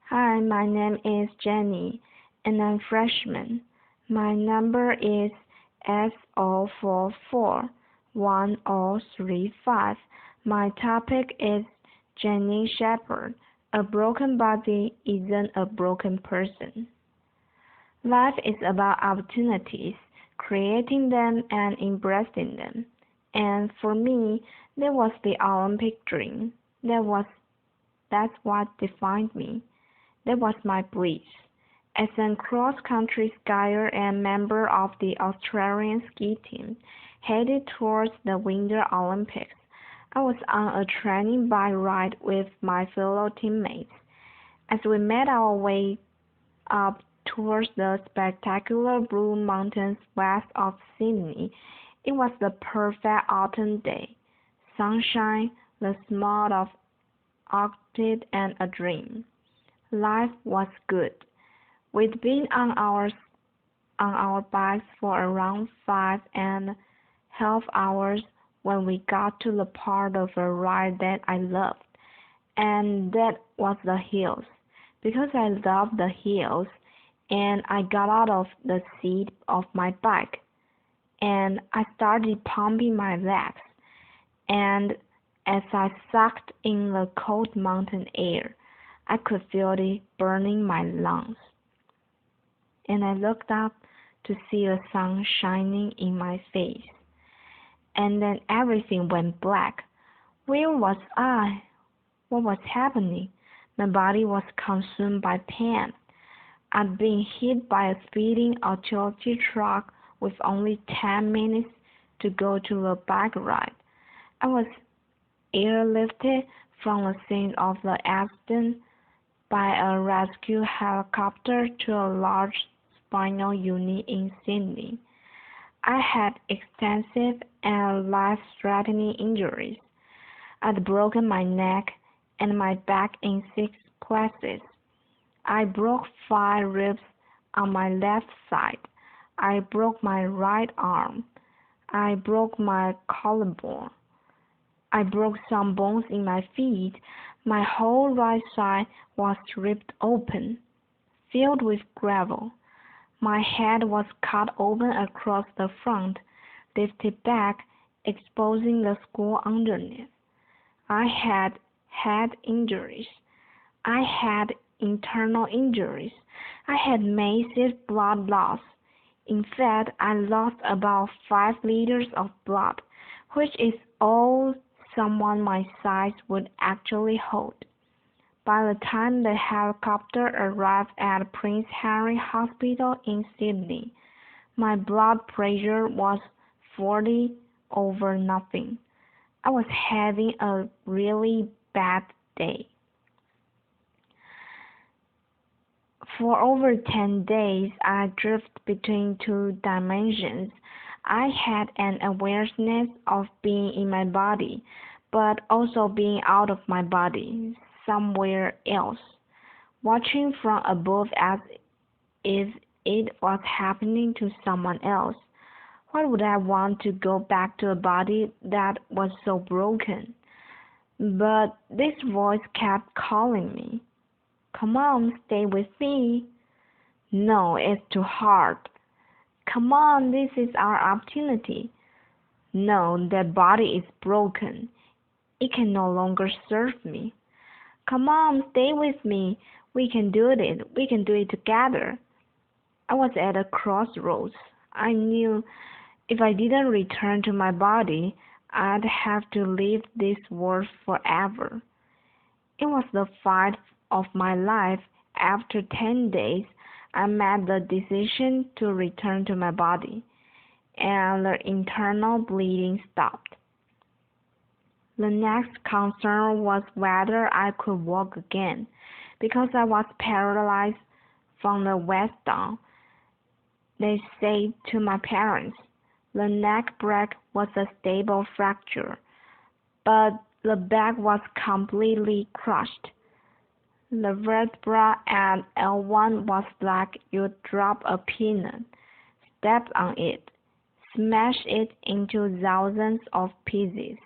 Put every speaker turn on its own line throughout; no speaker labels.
Hi, my name is Janine, and I'm freshman. My number is S044135. My topic is Janine Shepherd. A broken body isn't a broken person. Life is about opportunities, creating them and embracing them. And for me, that was the Olympic dream. That's what defined me. That was my bliss. As a cross-country skier and member of the Australian ski team, headed towards the Winter Olympics, I was on a training bike ride with my fellow teammates. As we made our way up towards the spectacular Blue Mountains west of Sydney, it was the perfect autumn day. Sunshine, the smell of orchid, and a dream. Life was good. We'd been on our bikes for around 5.5 hours when we got to the part of the ride that I loved, and that was the hills. Because I loved the hills, and I got out of the seat of my bike, and I started pumping my legs, and as I sucked in the cold mountain air, I could feel it burning my lungs, and I looked up to see the sun shining in my face. And then everything went black. Where was I? What was happening? My body was consumed by pain. I'd been hit by a speeding utility truck with only 10 minutes to go to the bike ride. I was airlifted from the scene of the accident by a rescue helicopter to a large spinal unit in Sydney. I had extensive and life-threatening injuries. I'd broken my neck and my back in 6 places. I broke 5 ribs on my left side. I broke my right arm. I broke my collarbone. I broke some bones in my feet. My whole right side was ripped open, filled with gravel. My head was cut open across the front, lifted back, exposing the skull underneath. I had head injuries. I had internal injuries. I had massive blood loss. In fact, I lost about 5 liters of blood, which is all someone my size would actually hold. By the time the helicopter arrived at Prince Henry Hospital in Sydney, my blood pressure was 40 over nothing. I was having a really bad day. For over 10 days, I drifted between 2 dimensions. I had an awareness of being in my body, but also being out of my body, somewhere else, watching from above as if it was happening to someone else. Why would I want to go back to a body that was so broken? But this voice kept calling me. Come on, stay with me. No, it's too hard. Come on, this is our opportunity. No, that body is broken. It can no longer serve me. Come on, stay with me. We can do it. We can do it together. I was at a crossroads. I knew if I didn't return to my body, I'd have to leave this world forever. It was the fight of my life. After 10 days, I made the decision to return to my body, and the internal bleeding stopped. The next concern was whether I could walk again, because I was paralyzed from the waist down. They said to my parents, the neck break was a stable fracture, but the back was completely crushed. The vertebra at L1 was like you'd drop a peanut, step on it, smash it into thousands of pieces.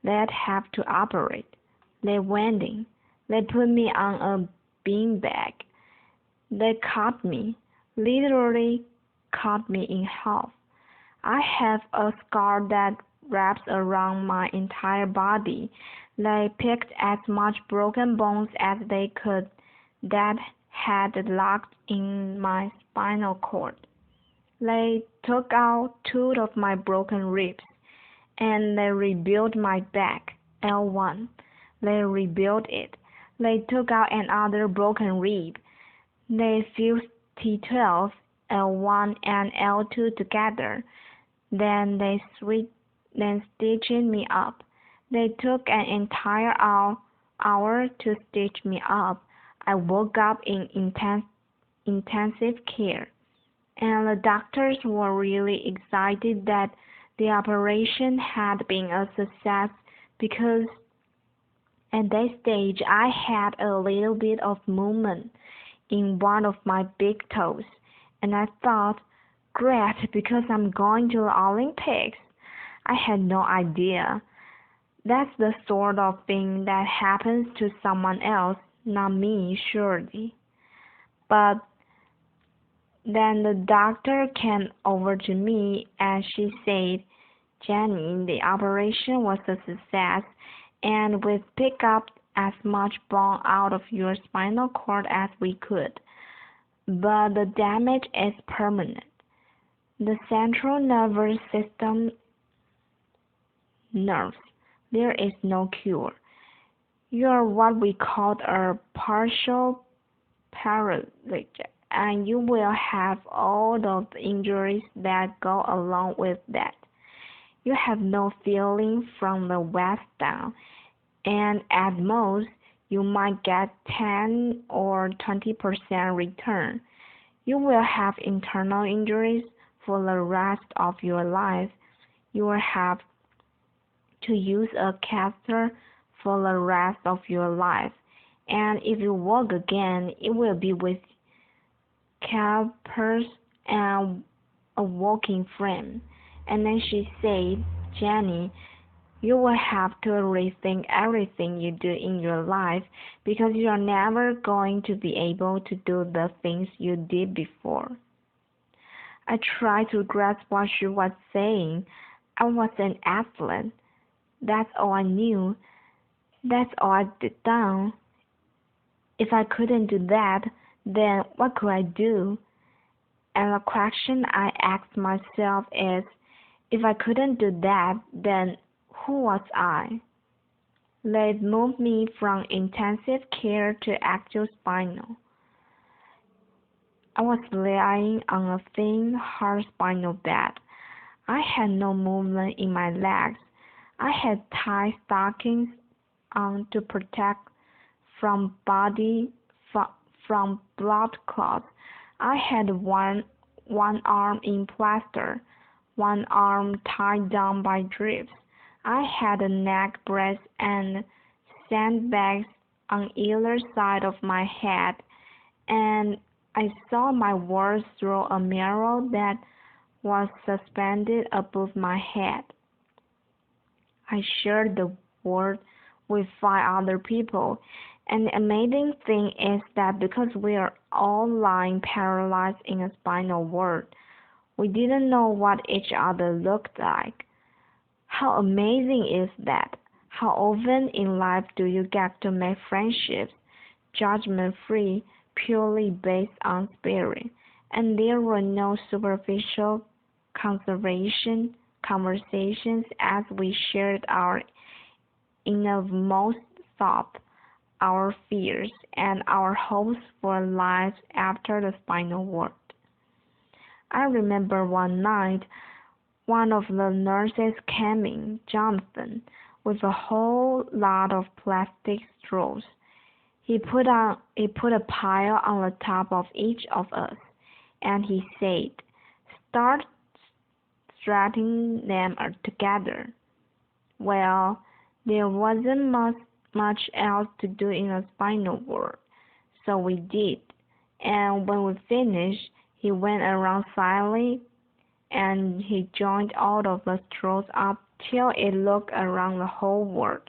They'd have to operate. They went in. They put me on a beanbag. They cut me, literally cut me in half. I have a scar that wraps around my entire body. They picked as much broken bones as they could that had locked in my spinal cord. They took out two of my broken ribs, and they rebuilt my back, L1. They rebuilt it. They took out another broken rib. They fused T12, L1 and L2 together. Then they stitched me up. They took an entire hour to stitch me up. I woke up in intensive care, and the doctors were really excited that the operation had been a success because at that stage I had a little bit of movement in one of my big toes, and I thought, great, because I'm going to the Olympics. I had no idea. That's the sort of thing that happens to someone else, not me, surely. But then the doctor came over to me and she said, Janine, the operation was a success, and we've picked up as much bone out of your spinal cord as we could, but the damage is permanent. The central nervous system nerves. There is no cure. You are what we call a partial paralytic, and you will have all of the injuries that go along with that. You have no feeling from the waist down, and at most, you might get 10 or 20% return. You will have internal injuries for the rest of your life. You will have to use a catheter for the rest of your life, and if you walk again, it will be with calipers and a walking frame. And then she said, Jenny, you will have to rethink everything you do in your life because you are never going to be able to do the things you did before. I tried to grasp what she was saying. I was an athlete. That's all I knew. That's all I did done. If I couldn't do that, then what could I do? And the question I asked myself is, if I couldn't do that, then who was I? They moved me from intensive care to actual spinal. I was lying on a thin, hard spinal bed. I had no movement in my legs. I had tied stockings on to protect from blood clots. I had one arm in plaster, one arm tied down by drips. I had a neck brace and sandbags on either side of my head, and I saw my words through a mirror that was suspended above my head. I shared the world with 5 other people, and the amazing thing is that because we are all lying paralyzed in a spinal world, we didn't know what each other looked like. How amazing is that? How often in life do you get to make friendships, judgment-free, purely based on spirit, and there were no superficial conversations as we shared our innermost thoughts, our fears, and our hopes for lives after the spinal world. I remember one night, one of the nurses came in, Jonathan, with a whole lot of plastic straws. He put a pile on the top of each of us, and he said, start stringing them together. Well, there wasn't much else to do in the spinal world, so we did. And when we finished, he went around silently, and he joined all of the straws up till it looked around the whole world.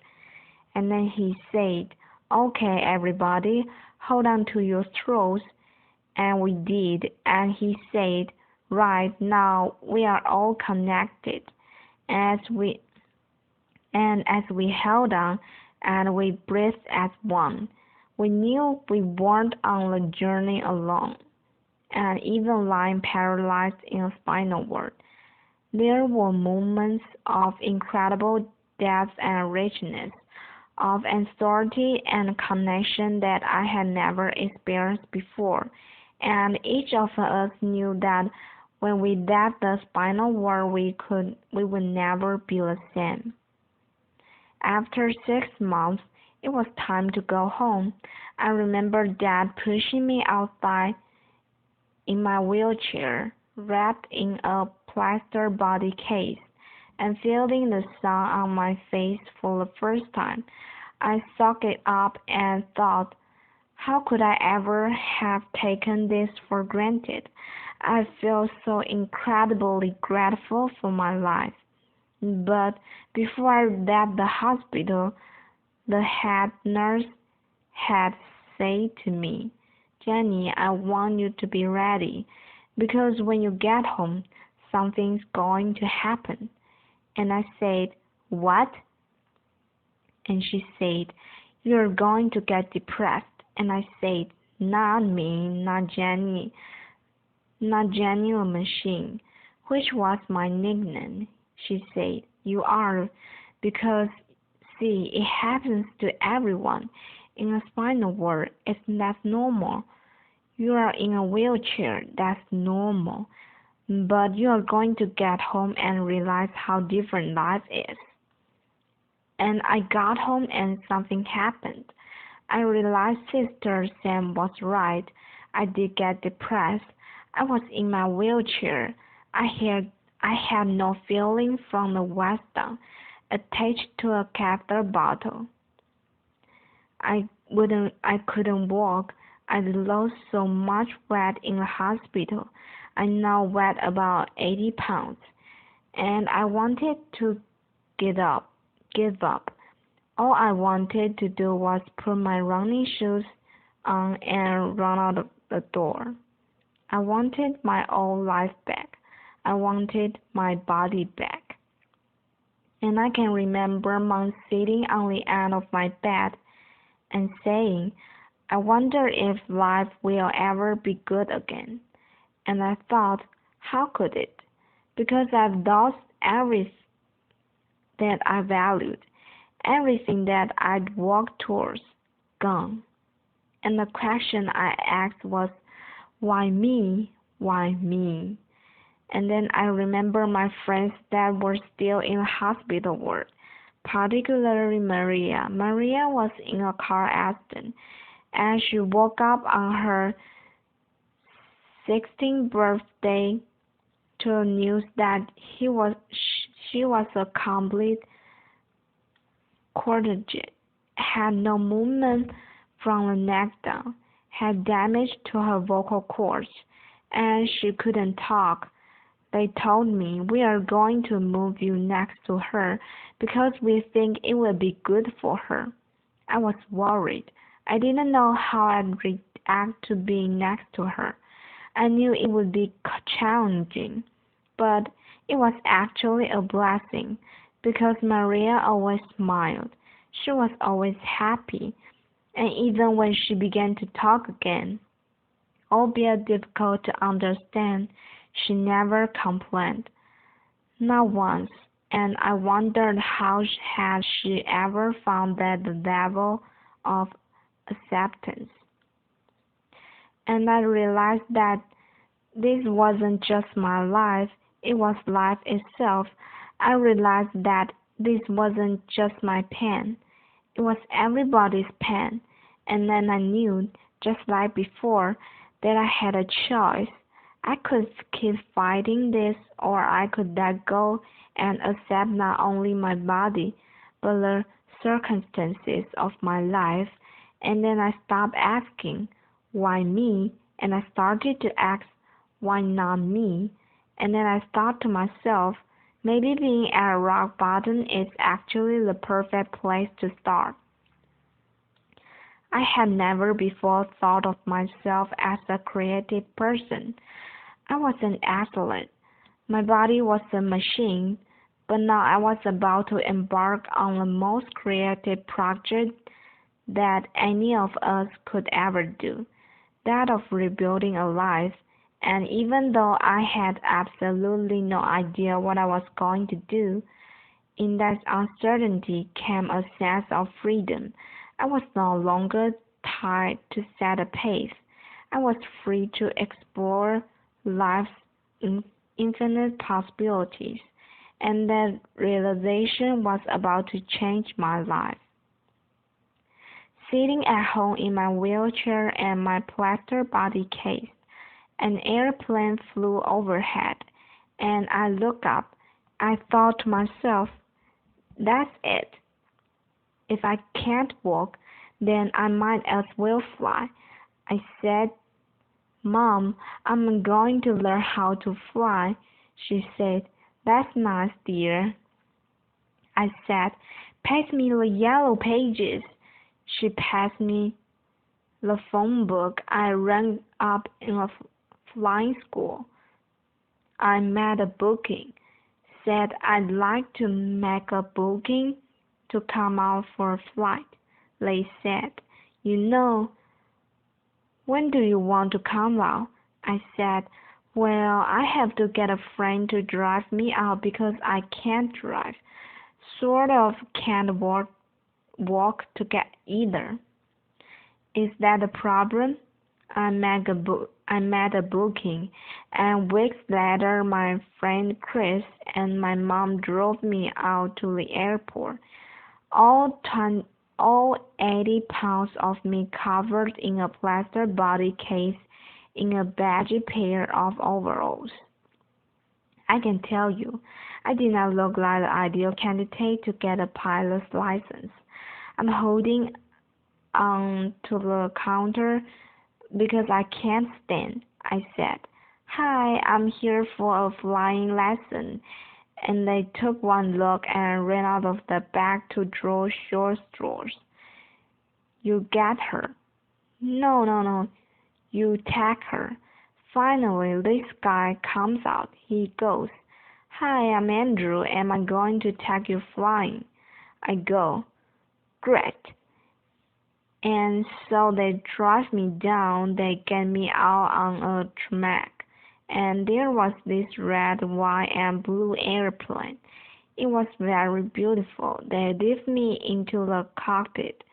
And then he said, okay, everybody, hold on to your throats. And we did, and he said, right now we are all connected. As we held on and we breathed as one, we knew we weren't on the journey alone. And even lying paralyzed in a spinal ward, there were moments of incredible depth and richness, of authority and connection that I had never experienced before, and each of us knew that when we left the spinal ward we would never be the same. After 6 months, it was time to go home. I remember Dad pushing me outside in my wheelchair, wrapped in a plaster body case, and feeling the sun on my face for the first time. I soaked it up and thought, how could I ever have taken this for granted? I feel so incredibly grateful for my life. But before I left the hospital, the head nurse had said to me, Jenny, I want you to be ready, because when you get home, something's going to happen. And I said, what? And she said, you're going to get depressed. And I said, not me, not Jenny the machine, which was my nickname. She said, you are, because, see, it happens to everyone. In a spinal ward, that's normal. You are in a wheelchair, that's normal. But you are going to get home and realize how different life is. And I got home and something happened. I realized Sister Sam was right. I did get depressed. I was in my wheelchair. I had no feeling from the waist down, attached to a catheter bottle. I couldn't walk. I lost so much weight in the hospital. I now weighed about 80 pounds, and I wanted to give up. All I wanted to do was put my running shoes on and run out of the door. I wanted my old life back. I wanted my body back. And I can remember Mom sitting on the end of my bed and saying, I wonder if life will ever be good again. And I thought, how could it? Because I've lost everything that I valued, everything that I'd worked towards, gone. And the question I asked was, why me? Why me? And then I remember my friends that were still in the hospital ward, particularly Maria. Maria was in a car accident, and she woke up on her 16th birthday to the news that she was a complete quadriplegic, had no movement from the neck down, had damage to her vocal cords, and she couldn't talk. They told me, we are going to move you next to her because we think it will be good for her. I was worried. I didn't know how I'd react to being next to her. I knew it would be challenging, but it was actually a blessing because Maria always smiled. She was always happy, and even when she began to talk again, albeit difficult to understand, she never complained, not once, and I wondered how had she ever found that level of acceptance. And I realized that this wasn't just my life, it was life itself. I realized that this wasn't just my pain, it was everybody's pain. And then I knew, just like before, that I had a choice. I could keep fighting this, or I could let go and accept not only my body, but the circumstances of my life. And then I stopped asking, why me? And I started to ask, why not me? And then I thought to myself, maybe being at rock bottom is actually the perfect place to start. I had never before thought of myself as a creative person. I was an athlete. My body was a machine, but now I was about to embark on the most creative project that any of us could ever do, that of rebuilding a life. And even though I had absolutely no idea what I was going to do, in that uncertainty came a sense of freedom. I was no longer tied to set a pace. I was free to explore life's infinite possibilities, and that realization was about to change my life. Sitting at home in my wheelchair and my plaster body case, an airplane flew overhead, and I looked up. I thought to myself, that's it. If I can't walk, then I might as well fly. I said, Mom, I'm going to learn how to fly. She said, that's nice, dear. I said, pass me the yellow pages. She passed me the phone book. I rang up in a flying school. I made a booking, said I'd like to make a booking to come out for a flight. They said, you know, when do you want to come out? I said, well, I have to get a friend to drive me out because I can't drive. Sort of can't walk to get either. Is that a problem? I made a booking, and weeks later my friend Chris and my mom drove me out to the airport. All 80 pounds of me covered in a plaster body case in a baggy pair of overalls. I can tell you, I did not look like the ideal candidate to get a pilot's license. I'm holding on to the counter because I can't stand. I said, hi, I'm here for a flying lesson. And they took one look and ran out of the bag to draw short straws. You get her. No. You tag her. Finally, this guy comes out. He goes, hi, I'm Andrew. Am I going to tag you flying? I go, great. And so they drive me down. They get me out on a tarmac. And there was this red, white, and blue airplane. It was very beautiful. They lifted me into the cockpit.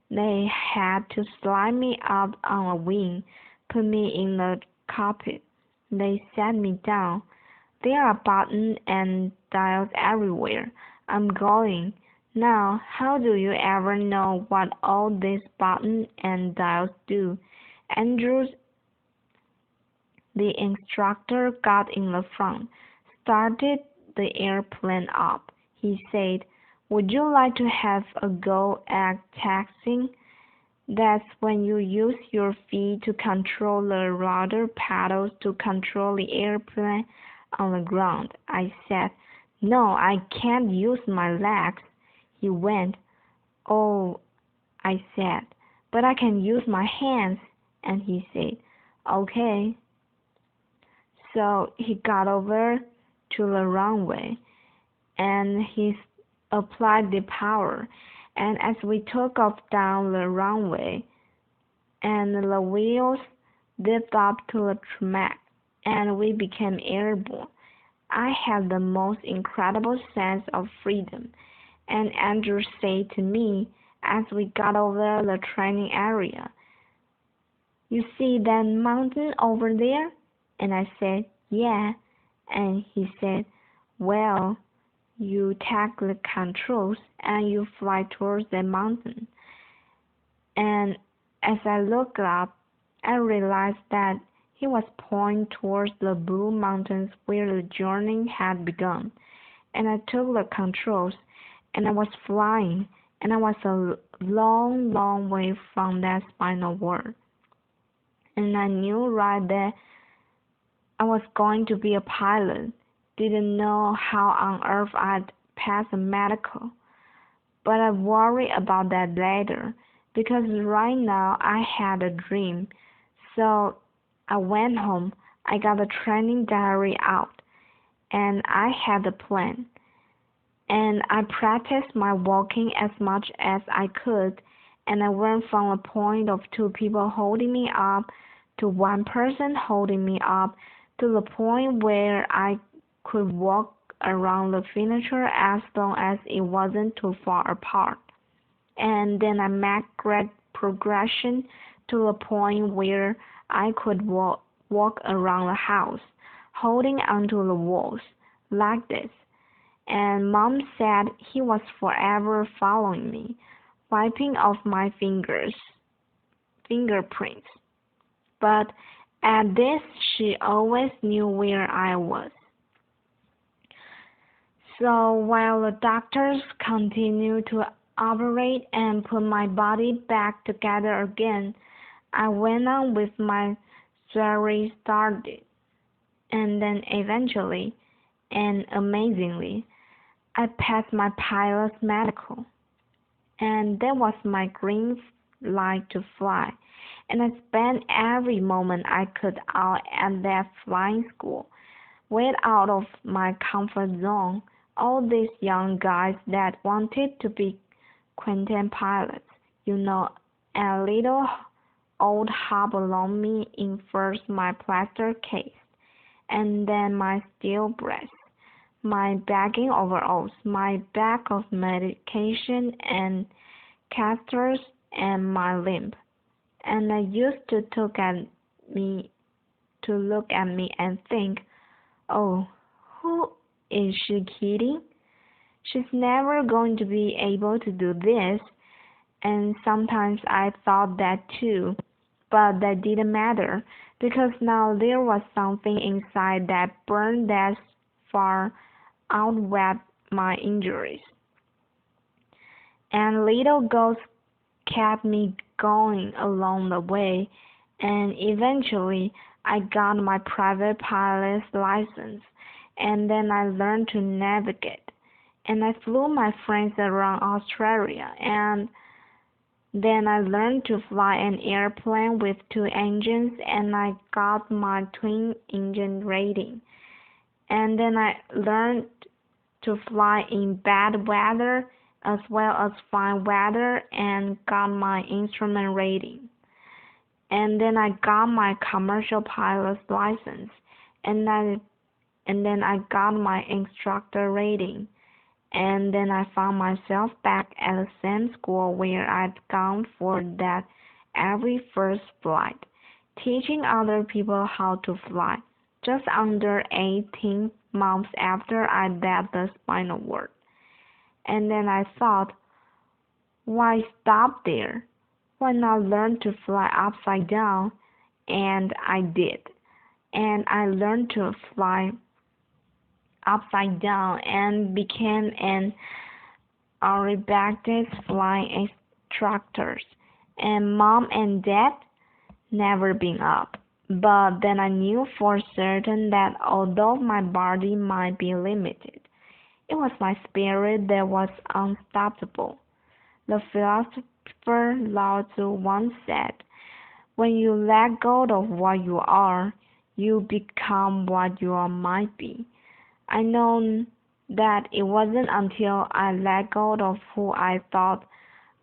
They had to slide me up on a wing, put me in the cockpit. They set me down. There are buttons and dials everywhere. I'm going. Now, how do you ever know what all these buttons and dials do? Andrews, the instructor, got in the front, started the airplane up. He said, would you like to have a go at taxiing? That's when you use your feet to control the rudder pedals to control the airplane on the ground. I said, no, I can't use my legs. He went, oh, I said, but I can use my hands. And he said, okay. So he got over to the runway, and he applied the power. And as we took off down the runway, and the wheels dipped up to the tarmac, and we became airborne, I had the most incredible sense of freedom. And Andrew said to me as we got over the training area, you see that mountain over there? And I said, yeah. And he said, well, you tag the controls and you fly towards the mountain. And as I looked up, I realized that he was pointing towards the blue mountains where the journey had begun. And I took the controls, and I was flying, and I was a long, long way from that final word. And I knew right that I was going to be a pilot. Didn't know how on earth I'd pass a medical, but I worried about that later. because right now I had a dream. So I went home, I got a training diary out, and I had a plan. And I practiced my walking as much as I could, and I went from a point of two people holding me up to one person holding me up to the point where I could walk around the furniture as long as it wasn't too far apart. And then I made great progression to the point where I could walk around the house, holding onto the walls, like this. And Mom said he was forever following me, wiping off my fingerprints. But at this, she always knew where I was. So while the doctors continued to operate and put my body back together again, I went on with my surgery started. And then eventually, and amazingly, I passed my pilot's medical, and that was my green light to fly. And I spent every moment I could out at that flying school, way out of my comfort zone. All these young guys that wanted to be Quentin pilots, a little old hub along me in first my plaster case, and then my steel breast, my bagging overalls, my bag of medication and casters, and my limp. And I used to me look at me and think, oh, who is she kidding? She's never going to be able to do this. And sometimes I thought that too, but that didn't matter because now there was something inside that burned that far outweighed my injuries. And little ghosts kept me going along the way, and eventually I got my private pilot's license, and then I learned to navigate, and I flew my friends around Australia, and then I learned to fly an airplane with two engines, and I got my twin engine rating, and then I learned to fly in bad weather as well as fine weather and got my instrument rating. And then I got my commercial pilot's license and then I got my instructor rating. And then I found myself back at the same school where I'd gone for that every first flight, teaching other people how to fly, just under 18 months after I'd had the spinal word. And then I thought, why stop there? Why not learn to fly upside down? And I did. And I learned to fly upside down and became an aerobatic flying instructor. And Mom and Dad never been up. But then I knew for certain that although my body might be limited, it was my spirit that was unstoppable. The philosopher Lao Tzu once said, when you let go of what you are, you become what you might be. I know that it wasn't until I let go of who I thought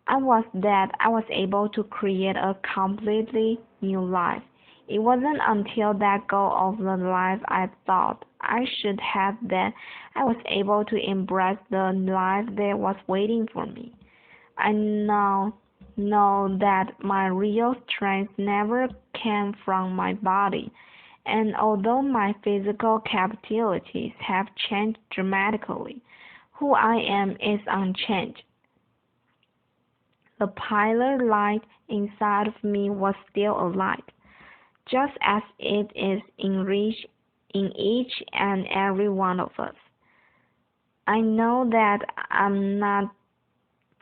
I was that I was able to create a completely new life. It wasn't until that go of the life I thought I should have that I was able to embrace the life that was waiting for me. I now know that my real strength never came from my body, and although my physical capabilities have changed dramatically, who I am is unchanged. The pilot light inside of me was still alive, just as it is in each and every one of us. I know that I'm not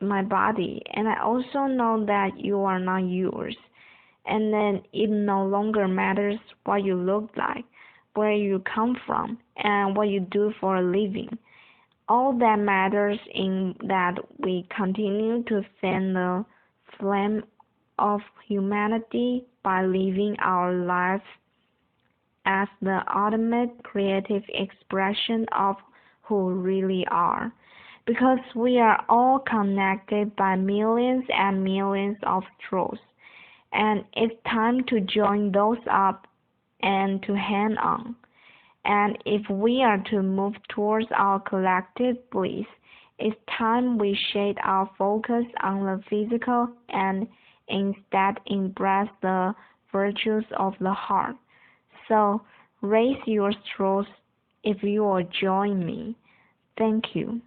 my body, and I also know that you are not yours, and then it no longer matters what you look like, where you come from, and what you do for a living. All that matters is that we continue to send the flame of humanity by living our lives as the ultimate creative expression of who we really are. Because we are all connected by millions and millions of truths, and it's time to join those up and to hang on. And if we are to move towards our collective bliss, it's time we shed our focus on the physical and instead embrace the virtues of the heart. So raise your strokes if you will join me. Thank you.